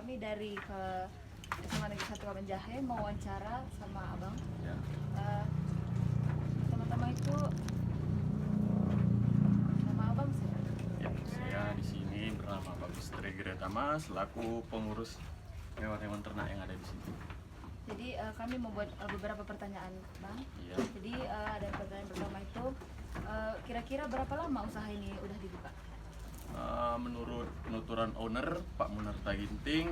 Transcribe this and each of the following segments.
kami dari SMA Negeri 1 Kaban Jahe mau wawancara sama abang. Ya. Pertama-tama itu nama abang siapa? Ya, saya di sini bernama Bagus Trigiretama selaku pengurus hewan-hewan ternak yang ada di sini. Jadi kami membuat beberapa pertanyaan, bang. Iya. Jadi ada pertanyaan pertama itu, kira-kira berapa lama usaha ini udah dibuka? Menurut penuturan owner Pak Munarta Ginting,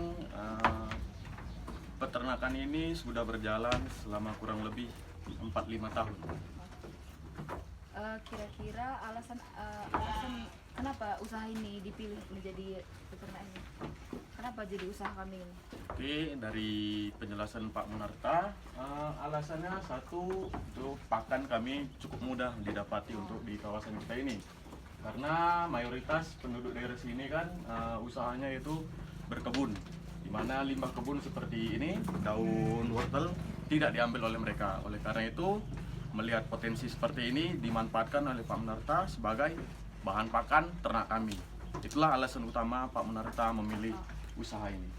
peternakan ini sudah berjalan selama kurang lebih 4-5 tahun. Kira-kira alasan kenapa usaha ini dipilih menjadi peternak ini? Kenapa jadi usaha kambing ini? Oke, dari penjelasan Pak Munarta, alasannya satu, untuk pakan kami cukup mudah didapati untuk di kawasan kita ini. Karena mayoritas penduduk daerah sini kan usahanya itu berkebun, di mana limbah kebun seperti ini, daun wortel, tidak diambil oleh mereka. Oleh karena itu, melihat potensi seperti ini dimanfaatkan oleh Pak Munarta sebagai bahan pakan ternak kami. Itulah alasan utama Pak Munarta memilih usaha ini.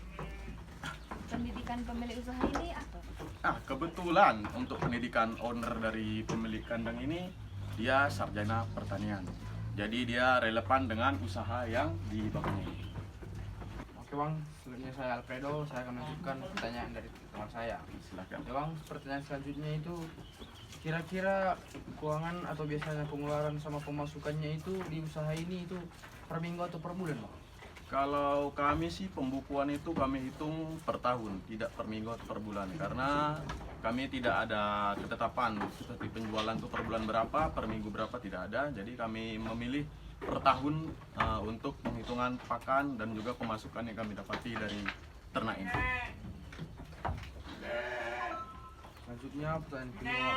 Pendidikan pemilik usaha ini apa? Kebetulan untuk pendidikan owner dari pemilik kandang ini, dia sarjana pertanian. Jadi dia relevan dengan usaha yang dibangun. Oke bang, selanjutnya saya Alfredo, saya akan menunjukkan pertanyaan dari teman saya. Silakan. Ya bang, pertanyaan selanjutnya itu kira-kira keuangan atau biasanya pengeluaran sama pemasukannya itu di usaha ini itu per minggu atau per bulan bang? Kalau kami sih pembukuan itu kami hitung per tahun, tidak per minggu atau per bulan. Karena kami tidak ada ketetapan seperti penjualan itu per bulan berapa, per minggu berapa, tidak ada. Jadi kami memilih per tahun untuk penghitungan pakan dan juga pemasukan yang kami dapati dari ternak ini. Selanjutnya pertanyaan kedua bang.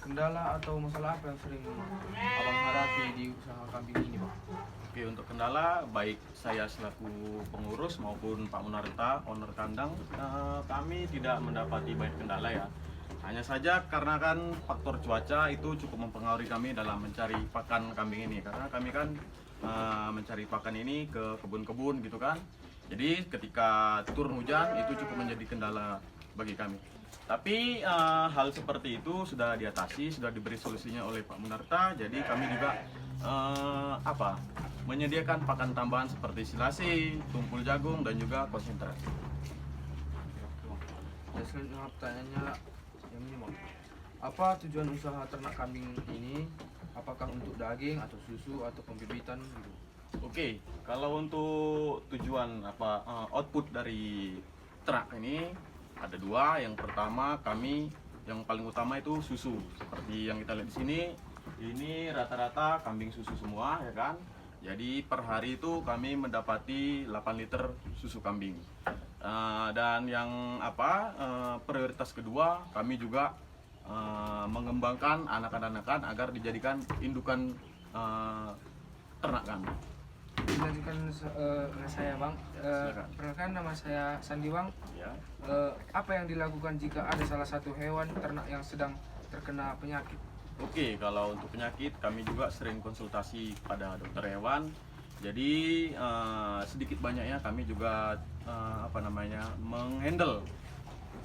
Kendala atau masalah apa yang sering abang hadapi di usaha kambing ini bang? Oke, untuk kendala baik saya selaku pengurus maupun Pak Munarta, owner kandang, kami tidak mendapati banyak kendala ya. Hanya saja karena kan faktor cuaca itu cukup mempengaruhi kami dalam mencari pakan kambing ini. Karena kami kan mencari pakan ini ke kebun-kebun gitu kan. Jadi ketika turun hujan itu cukup menjadi kendala bagi kami. Tapi hal seperti itu sudah diatasi, sudah diberi solusinya oleh Pak Munarta. Jadi kami juga menyediakan pakan tambahan seperti silase, tumpul jagung dan juga konsentrat. Dan selanjutnya pertanyaannya yang ini bang. Apa tujuan usaha ternak kambing ini? Apakah untuk daging atau susu atau pembibitan gitu? Oke, kalau untuk tujuan output dari ternak ini ada dua. Yang pertama kami yang paling utama itu susu. Seperti yang kita lihat di sini, ini rata-rata kambing susu semua ya kan. Jadi per hari itu kami mendapati 8 liter susu kambing. Dan yang prioritas kedua kami juga mengembangkan anakan-anakan agar dijadikan indukan ternak kami. Dilanjutkan saya bang. Perkenalkan nama saya Sandi bang. Ya. Apa yang dilakukan jika ada salah satu hewan ternak yang sedang terkena penyakit? Oke, kalau untuk penyakit kami juga sering konsultasi pada dokter hewan. Jadi sedikit banyaknya kami juga menghandle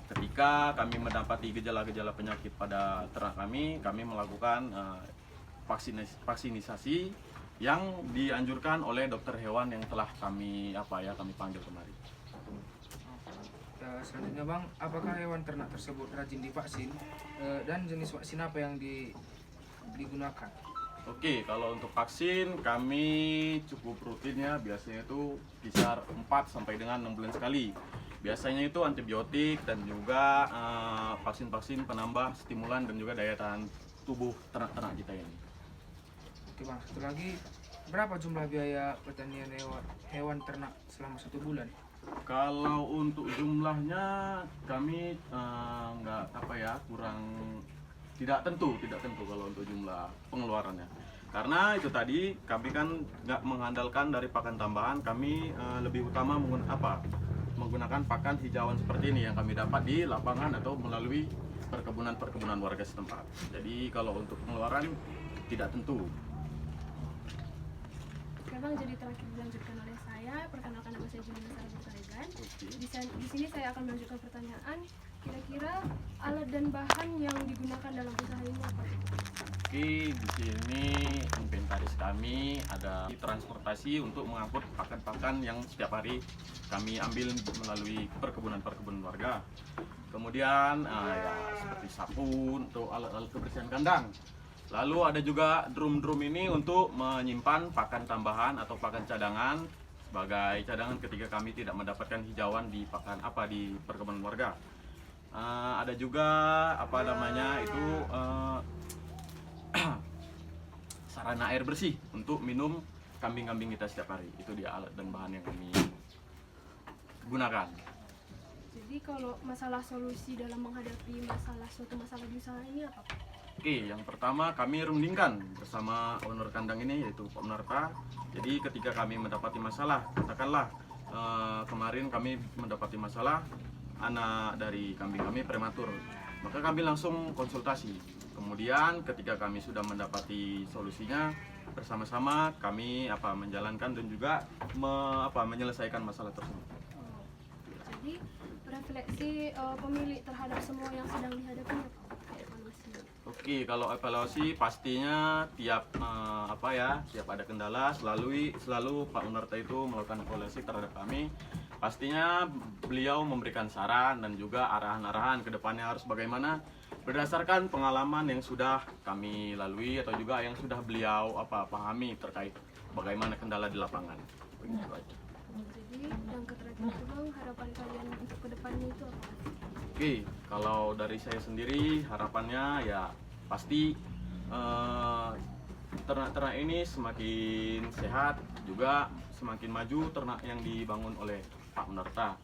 ketika kami mendapati gejala-gejala penyakit pada ternak kami melakukan vaksinisasi yang dianjurkan oleh dokter hewan yang telah kami panggil kemari. Selanjutnya bang, apakah hewan ternak tersebut rajin divaksin dan jenis vaksin apa yang digunakan? Oke, kalau untuk vaksin kami cukup rutin ya, biasanya itu kisar 4 sampai dengan 6 bulan sekali. Biasanya itu antibiotik dan juga vaksin-vaksin penambah stimulan dan juga daya tahan tubuh ternak-ternak kita ini. Oke bang, satu lagi, berapa jumlah biaya pertanian hewan ternak selama 1 bulan? Kalau untuk jumlahnya kami tidak tentu kalau untuk jumlah pengeluarannya. Karena itu tadi kami kan nggak mengandalkan dari pakan tambahan, kami lebih utama menggunakan pakan hijauan seperti ini yang kami dapat di lapangan atau melalui perkebunan warga setempat. Jadi kalau untuk pengeluaran tidak tentu. Oke bang, jadi terakhir dilanjutkan oleh saya. Perkenalkan nama saya Julina Sarah Butaregan. di sini saya akan melanjutkan pertanyaan. Kira-kira alat dan bahan yang digunakan dalam usaha ini apa? Oke, di sini inventaris kami ada transportasi untuk mengangkut pakan-pakan yang setiap hari kami ambil melalui perkebunan warga. Kemudian ya seperti sabun untuk alat-alat kebersihan kandang. Lalu ada juga drum-drum ini untuk menyimpan pakan tambahan atau pakan cadangan sebagai cadangan ketika kami tidak mendapatkan hijauan di pakan di perkebunan warga. Ada juga apa namanya itu sarana air bersih untuk minum kambing-kambing kita setiap hari. Itu dia alat dan bahan yang kami gunakan. Jadi kalau masalah solusi dalam menghadapi suatu masalah di usaha ini apa, Pak? Oke, yang pertama kami rundingkan bersama owner kandang ini yaitu Pak Menarta. Jadi ketika kami mendapati masalah, katakanlah kemarin kami mendapati masalah anak dari kambing kami prematur, maka kami langsung konsultasi. Kemudian ketika kami sudah mendapati solusinya, bersama-sama kami menjalankan dan juga menyelesaikan masalah tersebut. Jadi refleksi pemilik terhadap semua yang sedang dihadapi apa? Evaluasi. Oke, kalau evaluasi pastinya tiap tiap ada kendala selalu Pak Unarta itu melakukan evaluasi terhadap kami. Pastinya beliau memberikan saran dan juga arahan-arahan ke depannya harus bagaimana berdasarkan pengalaman yang sudah kami lalui atau juga yang sudah beliau pahami terkait bagaimana kendala di lapangan. Begitu aja. Jadi yang terakhir Bang, harapan kalian untuk kedepannya itu apa? Oke, kalau dari saya sendiri harapannya ya pasti ternak-ternak ini semakin sehat, juga semakin maju ternak yang dibangun oleh Pak Menarta.